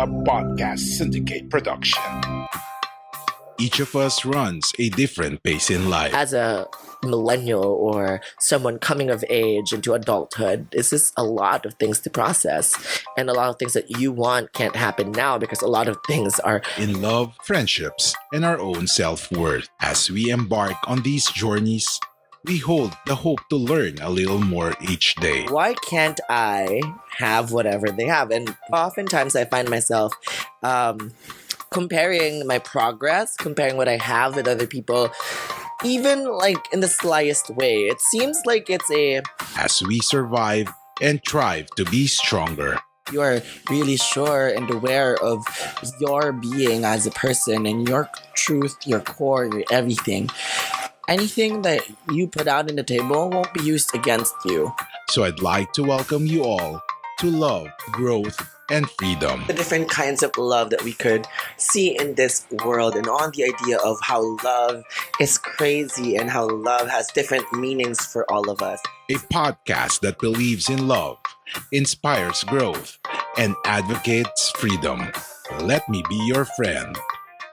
Guerilla Podcast Syndicate production. Each of us runs a different pace in life. As a millennial or someone coming of age into adulthood, it's just a lot of things to process. And a lot of things that you want can't happen now because a lot of things are in love, friendships, and our own self-worth. As we embark on these journeys, we hold the hope to learn a little more each day. Why can't I have whatever they have? And oftentimes I find myself comparing my progress, comparing what I have with other people, even like in the slyest way. It seems like it's as we survive and strive to be stronger. You are really sure and aware of your being as a person and your truth, your core, your everything. Anything that you put out on the table won't be used against you. So I'd like to welcome you all to love, growth, and freedom. The different kinds of love that we could see in this world, and on the idea of how love is crazy and how love has different meanings for all of us. A podcast that believes in love, inspires growth, and advocates freedom. Let me be your friend,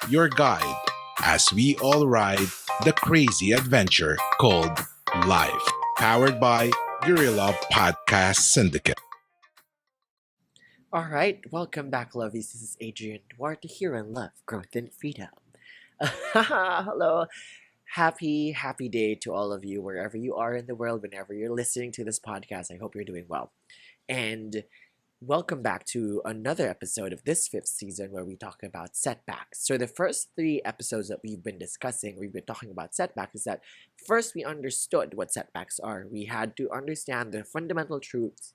your guide, as we all ride the crazy adventure called life. Powered by Guerilla Podcast Syndicate. All right, welcome back, lovies. This is Adrian Duarte here on Love, Growth, and Freedom. Hello. Happy day to all of you, wherever you are in the world, whenever you're listening to this podcast. I hope you're doing well. And welcome back to another episode of this 5th season where we talk about setbacks. So the first 3 episodes that we've been discussing, we've been talking about setbacks, is that first we understood what setbacks are. We had to understand the fundamental truths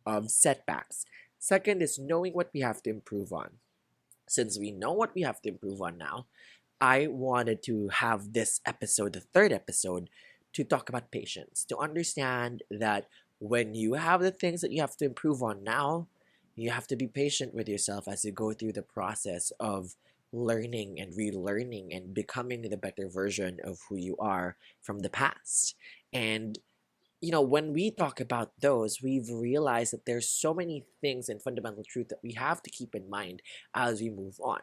of setbacks. Second is knowing what we have to improve on. Since we know what we have to improve on now, I wanted to have this episode, the 3rd episode, to talk about patience, to understand that when you have the things that you have to improve on now, you have to be patient with yourself as you go through the process of learning and relearning and becoming the better version of who you are from the past. And when we talk about those, we've realized that there's so many things and fundamental truth that we have to keep in mind as we move on.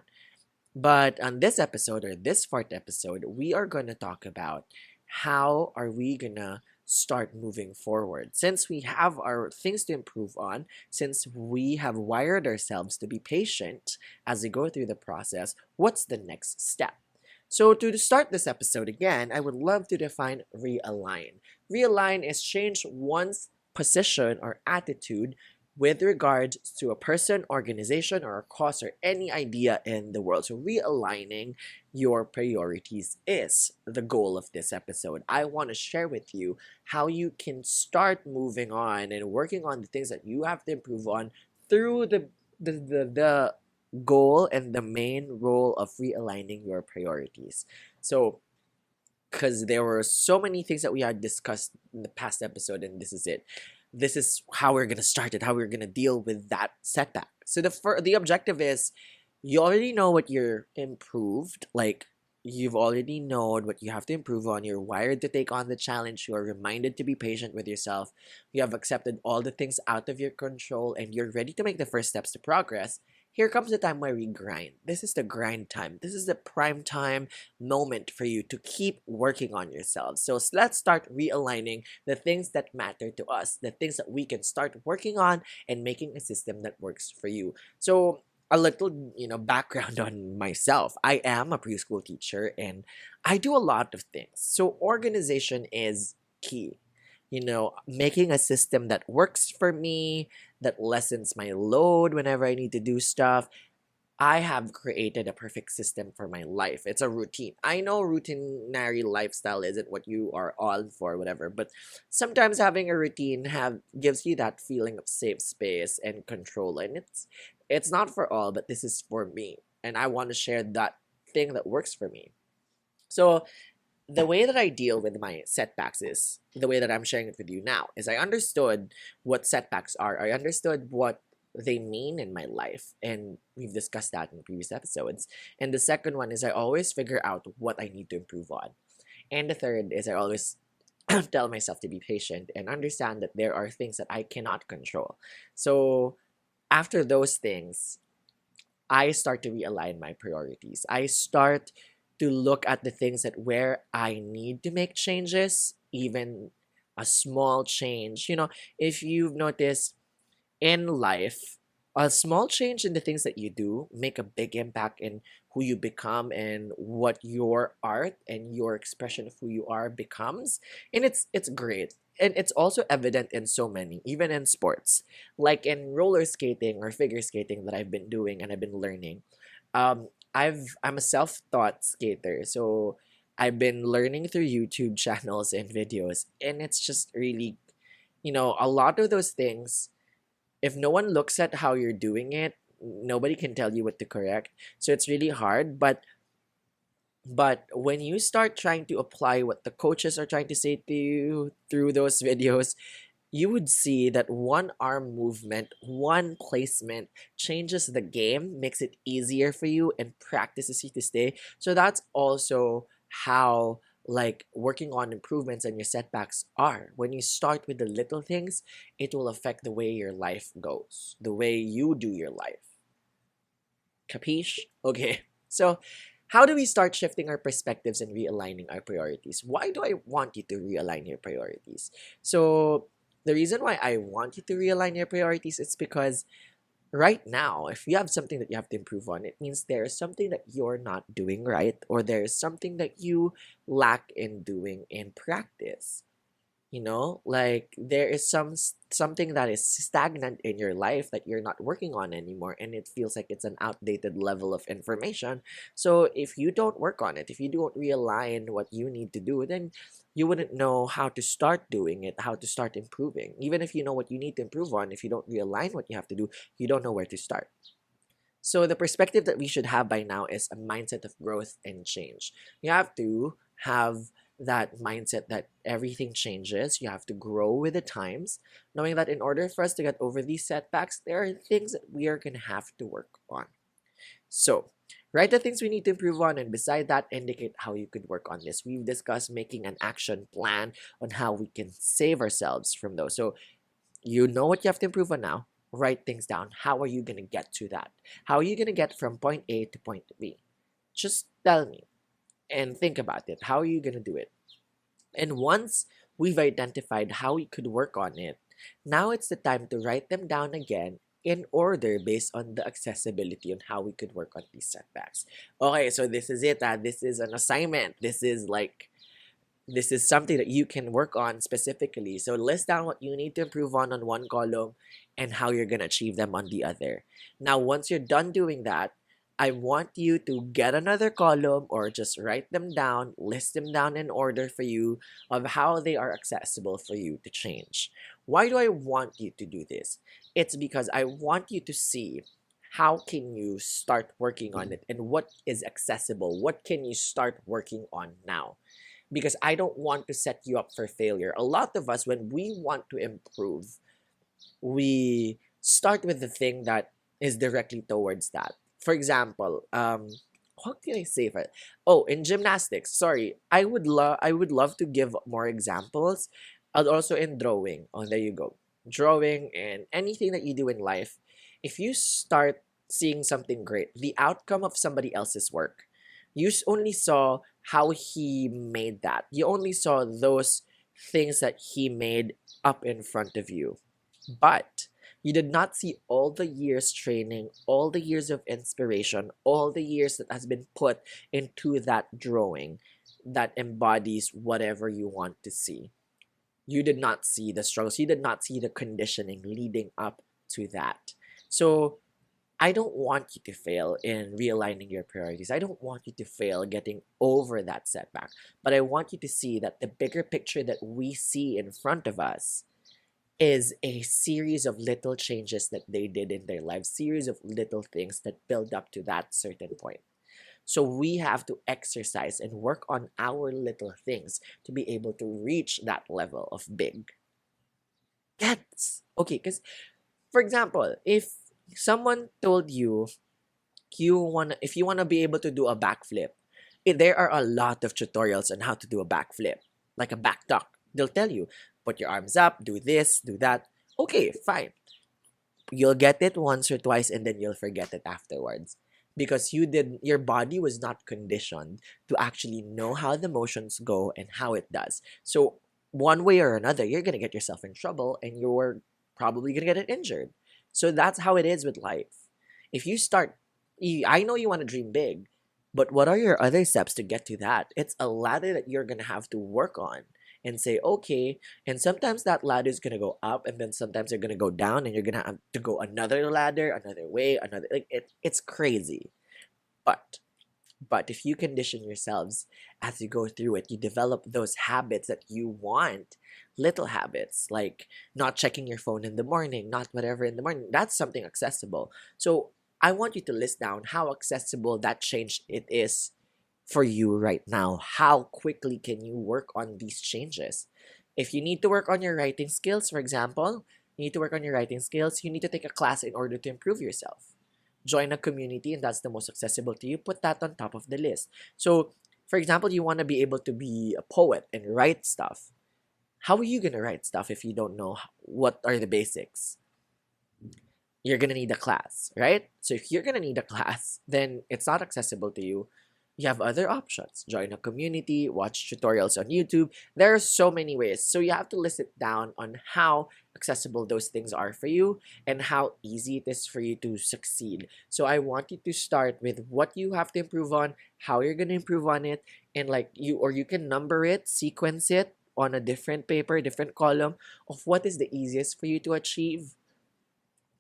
But on this episode, or this 4th episode, we are going to talk about how are we going to start moving forward. Since we have our things to improve on, since we have wired ourselves to be patient as we go through the process, what's the next step? So to start this episode again, I would love to define realign. Realign is change one's position or attitude with regards to a person, organization, or a cause, or any idea in the world. So realigning your priorities is the goal of this episode. I want to share with you how you can start moving on and working on the things that you have to improve on through the goal and the main role of realigning your priorities. So, because there were so many things that we had discussed in the past episode, and this is it. This is how we're going to start it, how we're going to deal with that setback. So the objective is you already know what you're improved, like you've already known what you have to improve on. You're wired to take on the challenge. You are reminded to be patient with yourself. You have accepted all the things out of your control, and you're ready to make the first steps to progress. Here comes the time where we grind. This is the grind time. This is the prime time moment for you to keep working on yourselves. So let's start realigning the things that matter to us, the things that we can start working on and making a system that works for you. So a little, background on myself. I am a preschool teacher and I do a lot of things. So organization is key. Making a system that works for me, that lessens my load whenever I need to do stuff. I have created a perfect system for my life. It's a routine. I know routinary lifestyle isn't what you are on for, whatever, but sometimes having a routine gives you that feeling of safe space and control. And it's not for all, but this is for me. And I want to share that thing that works for me. So the way that I deal with my setbacks is the way that I'm sharing it with you now. Is I understood what setbacks are. I understood what they mean in my life, and we've discussed that in previous episodes. And the second one is I always figure out what I need to improve on. And the third is I always tell myself to be patient and understand that there are things that I cannot control. So after those things, I start to realign my priorities. I start to look at the things that where I need to make changes, even a small change. If you've noticed in life, a small change in the things that you do make a big impact in who you become and what your art and your expression of who you are becomes. And it's great. And it's also evident in so many, even in sports, like in roller skating or figure skating that I've been doing and I've been learning. I'm a self-taught skater, so I've been learning through YouTube channels and videos, and it's just really, a lot of those things, if no one looks at how you're doing it, nobody can tell you what to correct. So it's really hard. But when you start trying to apply what the coaches are trying to say to you through those videos, you would see that one arm movement, one placement changes the game, makes it easier for you, and practices you to stay. So that's also how like working on improvements and your setbacks are. When you start with the little things, it will affect the way your life goes, the way you do your life. Capiche? Okay. So, how do we start shifting our perspectives and realigning our priorities? Why do I want you to realign your priorities? So, the reason why I want you to realign your priorities is because right now, if you have something that you have to improve on, it means there is something that you're not doing right, or there is something that you lack in doing in practice. Like there is something that is stagnant in your life that you're not working on anymore, and it feels like it's an outdated level of information. So if you don't work on it, if you don't realign what you need to do, then you wouldn't know how to start doing it, how to start improving. Even if you know what you need to improve on, if you don't realign what you have to do, you don't know where to start. So the perspective that we should have by now is a mindset of growth and change. You have to have that mindset that everything changes. You have to grow with the times, knowing that in order for us to get over these setbacks, there are things that we are going to have to work on. So, write the things we need to improve on, and beside that, indicate how you could work on this. We've discussed making an action plan on how we can save ourselves from those. So, you know what you have to improve on now. Write things down. How are you going to get to that? How are you going to get from point A to point B? Just tell me and think about it. How are you going to do it? And once we've identified how we could work on it, now it's the time to write them down again in order based on the accessibility on how we could work on these setbacks. Okay, so this is it. This is an assignment. This is something that you can work on specifically. So list down what you need to improve on one column and how you're going to achieve them on the other. Now, once you're done doing that, I want you to get another column or just write them down, list them down in order for you of how they are accessible for you to change. Why do I want you to do this? It's because I want you to see how can you start working on it and what is accessible. What can you start working on now? Because I don't want to set you up for failure. A lot of us, when we want to improve, we start with the thing that is directly towards that. For example, what can I say for it? Oh, in gymnastics. Sorry, I would love to give more examples, and also in drawing. Oh, there you go. Drawing and anything that you do in life, if you start seeing something great, the outcome of somebody else's work, you only saw how he made that. You only saw those things that he made up in front of you. But you did not see all the years training, all the years of inspiration, all the years that has been put into that drawing that embodies whatever you want to see. You did not see the struggles. You did not see the conditioning leading up to that. So I don't want you to fail in realigning your priorities. I don't want you to fail getting over that setback. But I want you to see that the bigger picture that we see in front of us is a series of little changes that they did in their lives, series of little things that build up to that certain point. So we have to exercise and work on our little things to be able to reach that level of big. That's okay, because for example, if someone told you if you wanna be able to do a backflip, there are a lot of tutorials on how to do a backflip, like a back duck. They'll tell you, put your arms up, do this, do that. Okay, fine. You'll get it once or twice and then you'll forget it afterwards because your body was not conditioned to actually know how the motions go and how it does. So one way or another, you're going to get yourself in trouble and you're probably going to get it injured. So that's how it is with life. If you start I know you want to dream big, but what are your other steps to get to that? It's a ladder that you're going to have to work on and say, okay, and sometimes that ladder is gonna go up, and then sometimes you're gonna go down, and you're gonna have to go another ladder, another way, another like it's crazy. But if you condition yourselves as you go through it, you develop those habits that you want. Little habits like not checking your phone in the morning, not whatever in the morning. That's something accessible. So I want you to list down how accessible that change it is for you right now. How quickly can you work on these changes? If you need to work on your writing skills, for example, you need to work on your writing skills, you need to take a class in order to improve yourself. Join a community, and that's the most accessible to you. Put that on top of the list. So, for example, you want to be able to be a poet and write stuff. How are you going to write stuff if you don't know what are the basics? You're going to need a class, right? So if you're going to need a class, then it's not accessible to you. You have other options. Join a community, watch tutorials on YouTube. There are so many ways. So you have to list it down on how accessible those things are for you and how easy it is for you to succeed. So I want you to start with what you have to improve on, how you're going to improve on it, and you can number it, sequence it on a different paper, different column of what is the easiest for you to achieve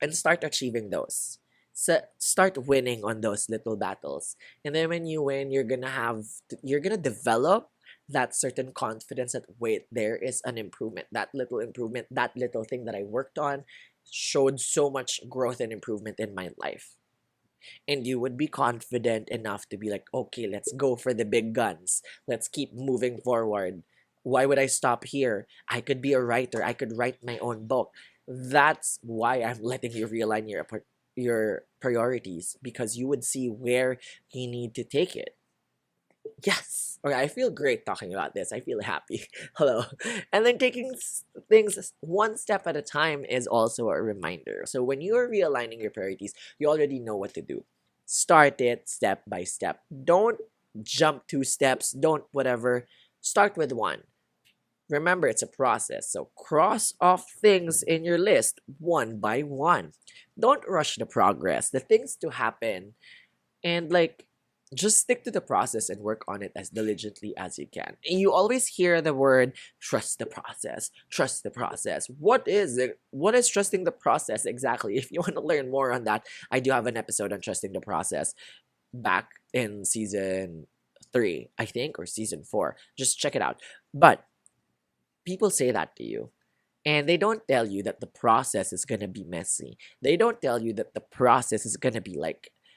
and start achieving those. So start winning on those little battles. And then when you win, you're gonna develop that certain confidence that wait, there is an improvement, that little thing that I worked on showed so much growth and improvement in my life. And you would be confident enough to be like, okay, let's go for the big guns. Let's keep moving forward. Why would I stop here? I could be a writer. I could write my own book. That's why I'm letting you realign your priorities, because you would see where you need to take it. Yes. Okay, I feel great talking about this. I feel happy. Hello. And then taking things one step at a time is also a reminder. So when you are realigning your priorities, you already know what to do. Start it step by step. Don't jump 2 steps. Don't whatever. Start with one. Remember, it's a process. So cross off things in your list one by one. Don't rush the progress, the things to happen, and just stick to the process and work on it as diligently as you can. And you always hear the word trust the process. Trust the process. What is it? What is trusting the process exactly? If you want to learn more on that, I do have an episode on trusting the process back in season 3, I think, or season 4. Just check it out. But people say that to you. And they don't tell you that the process is going to be messy. They don't tell you that the process is going to be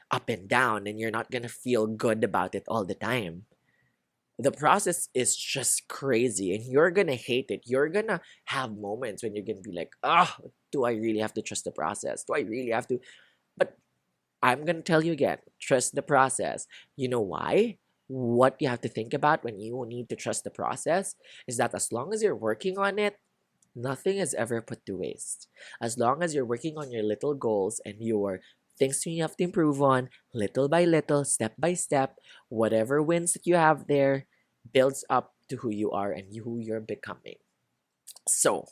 up and down and you're not going to feel good about it all the time. The process is just crazy and you're going to hate it. You're going to have moments when you're going to be like, oh, do I really have to trust the process? Do I really have to? But I'm going to tell you again, trust the process. You know why? What you have to think about when you need to trust the process is that as long as you're working on it, nothing is ever put to waste. As long as you're working on your little goals and your things you have to improve on, little by little, step by step, whatever wins that you have there builds up to who you are and who you're becoming. So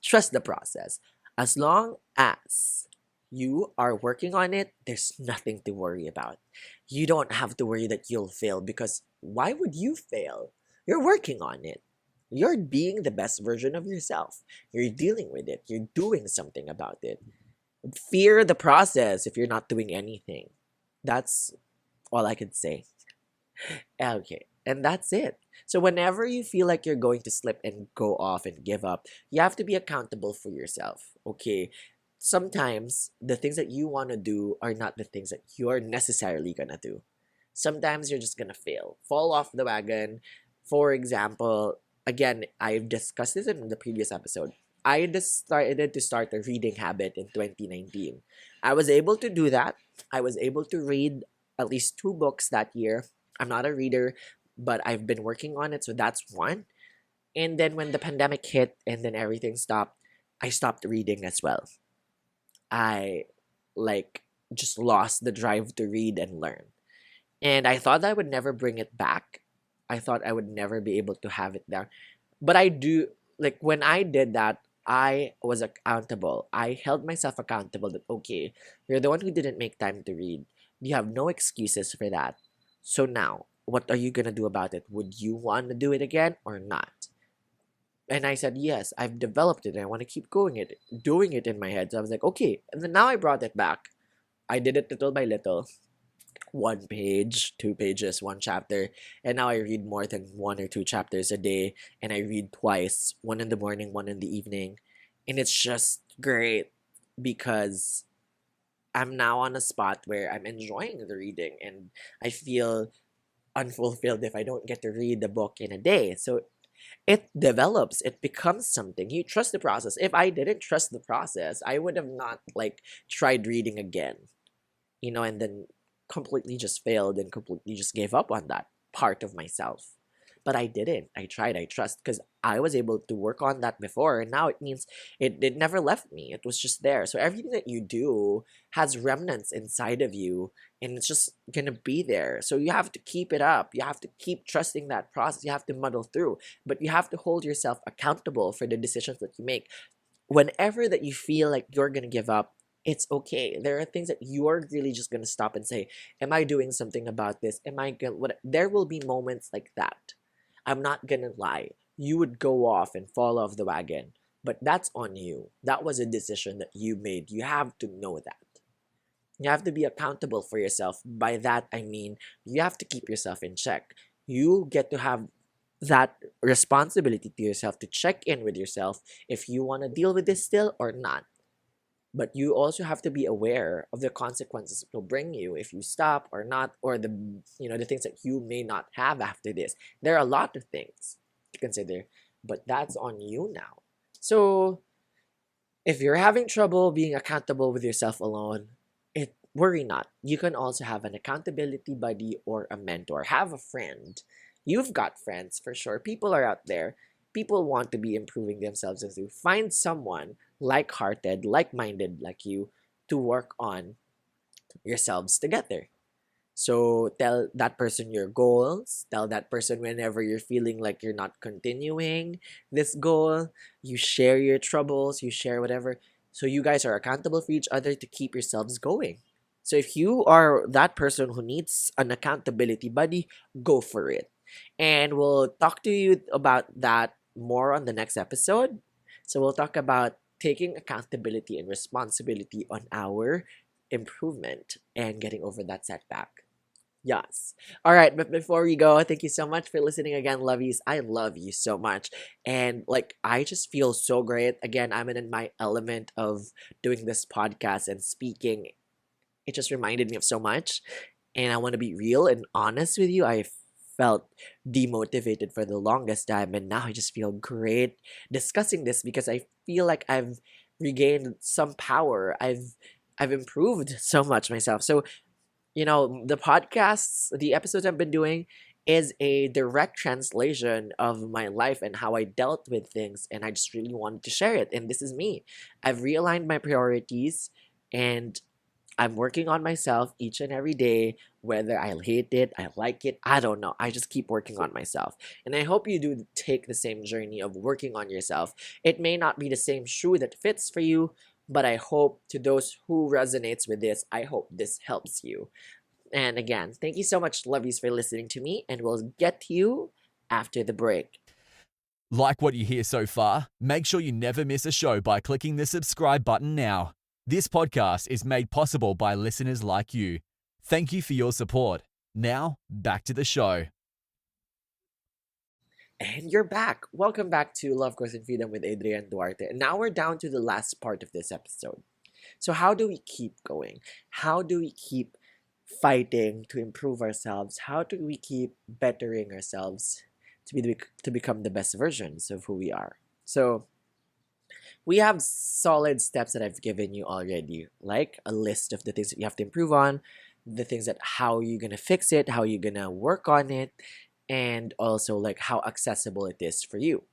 trust the process. As long as you are working on it, there's nothing to worry about. You don't have to worry that you'll fail, because why would you fail? You're working on it. You're being the best version of yourself. You're dealing with it. You're doing something about it. Fear the process if you're not doing anything. That's all I could say. Okay, and that's it. So whenever you feel like you're going to slip and go off and give up, you have to be accountable for yourself. Okay, sometimes the things that you want to do are not the things that you're necessarily gonna do. Sometimes you're just gonna fail, fall off the wagon. For example, again, I've discussed this in the previous episode. I decided to start a reading habit in 2019. I was able to do that. I was able to read at least 2 books that year. I'm not a reader, but I've been working on it, so that's one. And then when the pandemic hit and then everything stopped, I stopped reading as well. I like just lost the drive to read and learn. And I thought I would never bring it back. I thought I would never be able to have it down. But I do, like, when I did that, I was accountable. I held myself accountable that, okay, you're the one who didn't make time to read. You have no excuses for that. So now, what are you going to do about it? Would you want to do it again or not? And I said, yes, I've developed it. And I want to keep doing it in my head. So I was like, okay. And then now I brought it back. I did it little by little, 1 page, 2 pages, 1 chapter, and now I read more than 1 or 2 chapters a day, and I read twice, one in the morning, one in the evening, and it's just great because I'm now on a spot where I'm enjoying the reading, and I feel unfulfilled if I don't get to read the book in a day. So it develops, it becomes something. You trust the process. If I didn't trust the process, I would have not like tried reading again, and then completely just failed and completely just gave up on that part of myself. But I didn't. I tried. I trust because I was able to work on that before, and now it means it never left me. It was just there. So everything that you do has remnants inside of you, and it's just gonna be there. So you have to keep it up. You have to keep trusting that process. You have to muddle through, but you have to hold yourself accountable for the decisions that you make. Whenever that you feel like you're gonna give up, it's okay. There are things that you're really just gonna stop and say, "Am I doing something about this? Am I gonna?" What? There will be moments like that. I'm not gonna lie. You would go off and fall off the wagon, but that's on you. That was a decision that you made. You have to know that. You have to be accountable for yourself. By that, I mean you have to keep yourself in check. You get to have that responsibility to yourself to check in with yourself if you want to deal with this still or not. But you also have to be aware of the consequences it will bring you if you stop or not, or the things that you may not have after this. There are a lot of things to consider, but that's on you now. So if you're having trouble being accountable with yourself alone, worry not. You can also have an accountability buddy or a mentor. Have a friend. You've got friends for sure. People are out there. People want to be improving themselves as you. Find someone like-hearted, like-minded like you to work on yourselves together. So tell that person your goals. Tell that person whenever you're feeling like you're not continuing this goal. You share your troubles, you share whatever. So you guys are accountable for each other to keep yourselves going. So if you are that person who needs an accountability buddy, go for it. And we'll talk to you about that more on the next episode. So we'll talk about taking accountability and responsibility on our improvement and getting over that setback. Yes. All right, but before we go, thank you so much for listening again, lovies. I love you so much. And like I just feel so great. Again, I'm in my element of doing this podcast and speaking. It just reminded me of so much. And I want to be real and honest with you. I felt demotivated for the longest time, and now I just feel great discussing this because I feel like I've regained some power. I've improved so much myself. So the podcasts, the episodes I've been doing is a direct translation of my life and how I dealt with things. And I just really wanted to share it. And this is me. I've realigned my priorities and I'm working on myself each and every day, whether I hate it, I like it, I don't know. I just keep working on myself. And I hope you do take the same journey of working on yourself. It may not be the same shoe that fits for you, but I hope to those who resonates with this, I hope this helps you. And again, thank you so much, lovies, for listening to me, and we'll get to you after the break. Like what you hear so far? Make sure you never miss a show by clicking the subscribe button now. This podcast is made possible by listeners like you. Thank you for your support. Now, back to the show. And you're back. Welcome back to Love, Growth, and Freedom with Adrian Duarte. And now we're down to the last part of this episode. So how do we keep going? How do we keep fighting to improve ourselves? How do we keep bettering ourselves to become the best versions of who we are? So we have solid steps that I've given you already, like a list of the things that you have to improve on, the things that how you're gonna fix it, how you're gonna work on it, and also like how accessible it is for you.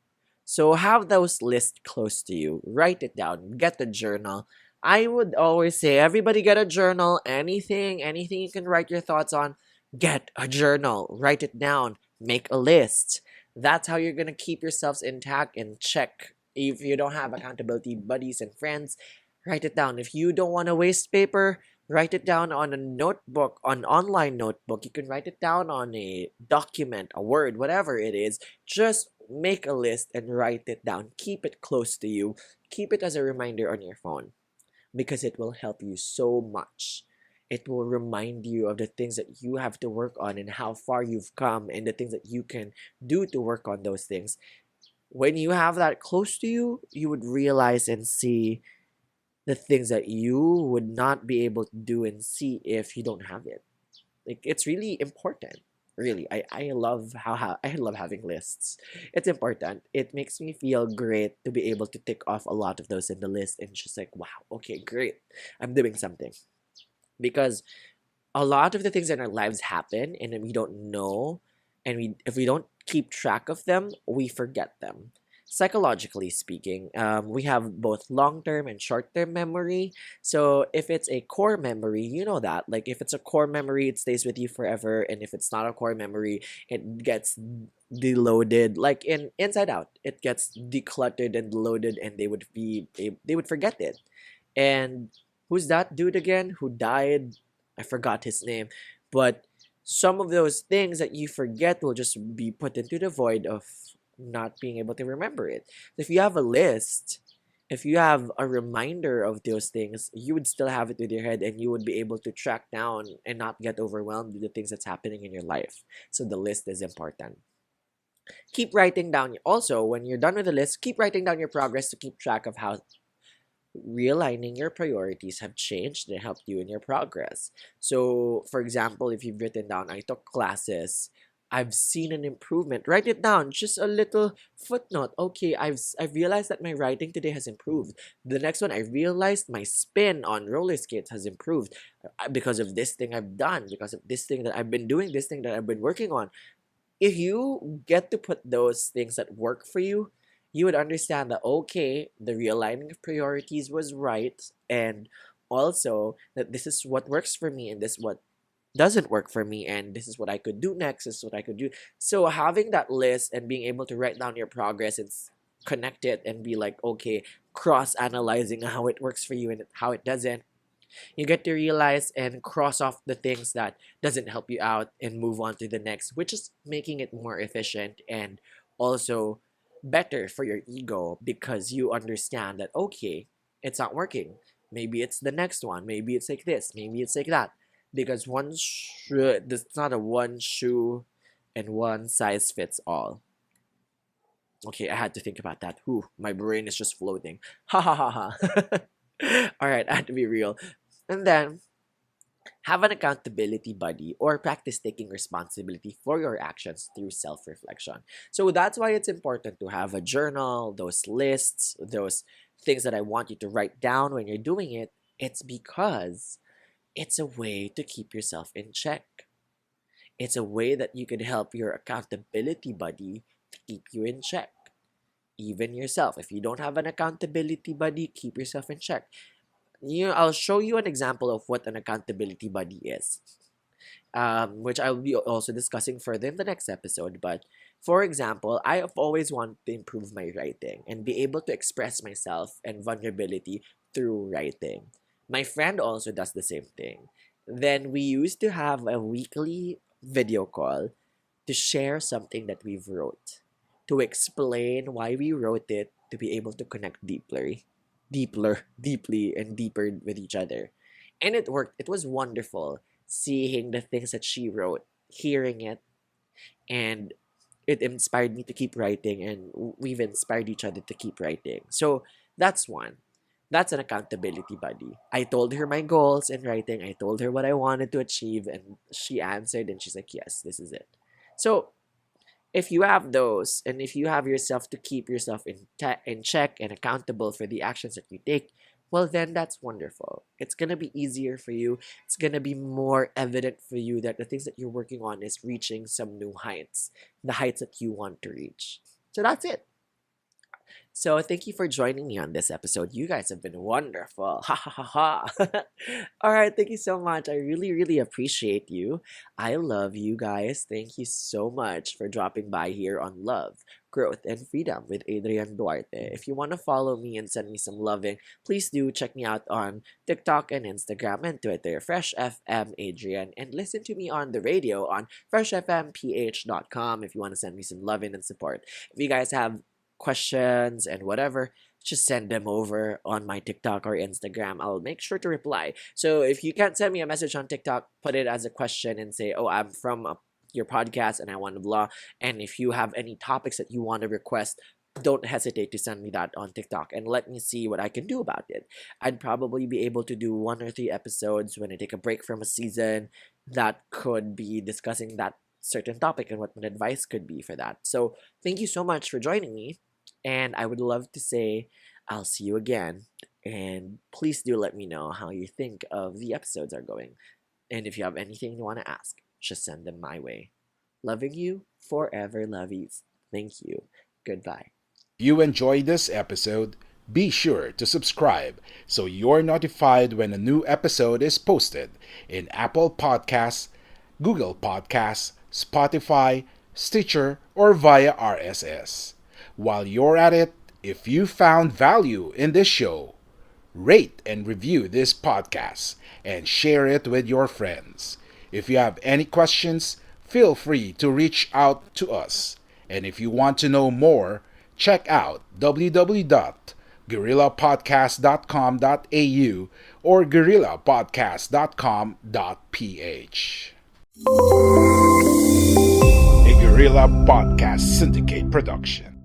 So have those lists close to you. Write it down. Get the journal. I would always say, everybody get a journal. Anything you can write your thoughts on, get a journal. Write it down. Make a list. That's how you're gonna keep yourselves intact and check. If you don't have accountability buddies and friends, write it down. If you don't want to waste paper, write it down on a notebook, on online notebook. You can write it down on a document, a word, whatever it is. Just make a list and write it down. Keep it close to you. Keep it as a reminder on your phone because it will help you so much. It will remind you of the things that you have to work on and how far you've come and the things that you can do to work on those things. When you have that close to you, you would realize and see the things that you would not be able to do and see if you don't have it. Like, it's really important. Really, I love how I love having lists. It's important. It makes me feel great to be able to tick off a lot of those in the list and just like, wow, okay, great. I'm doing something. Because a lot of the things in our lives happen and then we don't know, and if we don't keep track of them, we forget them. Psychologically speaking, we have both long-term and short-term memory. So if it's a core memory, you know that, like, if it's a core memory, it stays with you forever, and if it's not a core memory, it gets deloaded, like in Inside Out. It gets decluttered and loaded, and they would forget it. And who's that dude again who died? I forgot his name. But some of those things that you forget will just be put into the void of not being able to remember it. If you have a list, if you have a reminder of those things, you would still have it with your head and you would be able to track down and not get overwhelmed with the things that's happening in your life. So the list is important. Keep writing down. Also, when you're done with the list, keep writing down your progress to keep track of how realigning your priorities have changed and helped you in your progress. So, for example, if you've written down, I took classes, I've seen an improvement, write it down, just a little footnote. Okay, I've realized that my writing today has improved. The next one, I realized my spin on roller skates has improved because of this thing I've done, because of this thing that I've been doing, this thing that I've been working on. If you get to put those things that work for you, you would understand that, okay, the realigning of priorities was right, and also that this is what works for me and this what doesn't work for me, and this is what I could do next, this is what I could do. So having that list and being able to write down your progress and connect it and be like, okay, cross analyzing how it works for you and how it doesn't, you get to realize and cross off the things that doesn't help you out and move on to the next, which is making it more efficient and also better for your ego because you understand that, okay, it's not working. Maybe it's the next one. Maybe it's like this. Maybe it's like that. Because one shoe, it's not a one shoe and one size fits all. Okay, I had to think about that. Whew, my brain is just floating. Ha ha ha ha. All right, I had to be real. And then have an accountability buddy or practice taking responsibility for your actions through self reflection. So that's why it's important to have a journal, those lists, those things that I want you to write down when you're doing it. It's because it's a way to keep yourself in check. It's a way that you can help your accountability buddy to keep you in check. Even yourself. If you don't have an accountability buddy, keep yourself in check. I'll show you an example of what an accountability buddy is, which I will be also discussing further in the next episode. But for example, I have always wanted to improve my writing and be able to express myself and vulnerability through writing. My friend also does the same thing. Then we used to have a weekly video call to share something that we've wrote, to explain why we wrote it, to be able to connect deeply and deeper with each other. And it worked. It was wonderful seeing the things that she wrote, hearing it, and it inspired me to keep writing, and we've inspired each other to keep writing. So that's one. That's an accountability buddy. I told her my goals in writing. I told her what I wanted to achieve, and she answered, and she's like, yes, this is it. So if you have those, and if you have yourself to keep yourself in check and accountable for the actions that you take, well, then that's wonderful. It's going to be easier for you. It's going to be more evident for you that the things that you're working on is reaching some new heights, the heights that you want to reach. So that's it. So thank you for joining me on this episode. You guys have been wonderful. Ha ha ha ha. All right, thank you so much. I really, really appreciate you. I love you guys. Thank you so much for dropping by here on Love, Growth, and Freedom with Adrian Duarte. If you want to follow me and send me some loving, please do check me out on TikTok and Instagram and Twitter, Fresh FM Adrian, and listen to me on the radio on freshfmph.com if you want to send me some loving and support. If you guys have questions and whatever, just send them over on my TikTok or Instagram. I'll make sure to reply. So if you can't send me a message on TikTok, put it as a question and say, "Oh, I'm from your podcast and I want to blah." And if you have any topics that you want to request, don't hesitate to send me that on TikTok and let me see what I can do about it. I'd probably be able to do 1 or 3 episodes when I take a break from a season that could be discussing that certain topic and what my advice could be for that. So thank you so much for joining me. And I would love to say I'll see you again. And please do let me know how you think of the episodes are going. And if you have anything you want to ask, just send them my way. Loving you forever, lovies. Thank you. Goodbye. If you enjoyed this episode, be sure to subscribe so you're notified when a new episode is posted in Apple Podcasts, Google Podcasts, Spotify, Stitcher, or via RSS. While you're at it, if you found value in this show, rate and review this podcast and share it with your friends. If you have any questions, feel free to reach out to us. And if you want to know more, check out www.guerillapodcast.com.au or guerillapodcast.com.ph. A Guerilla Podcast Syndicate production.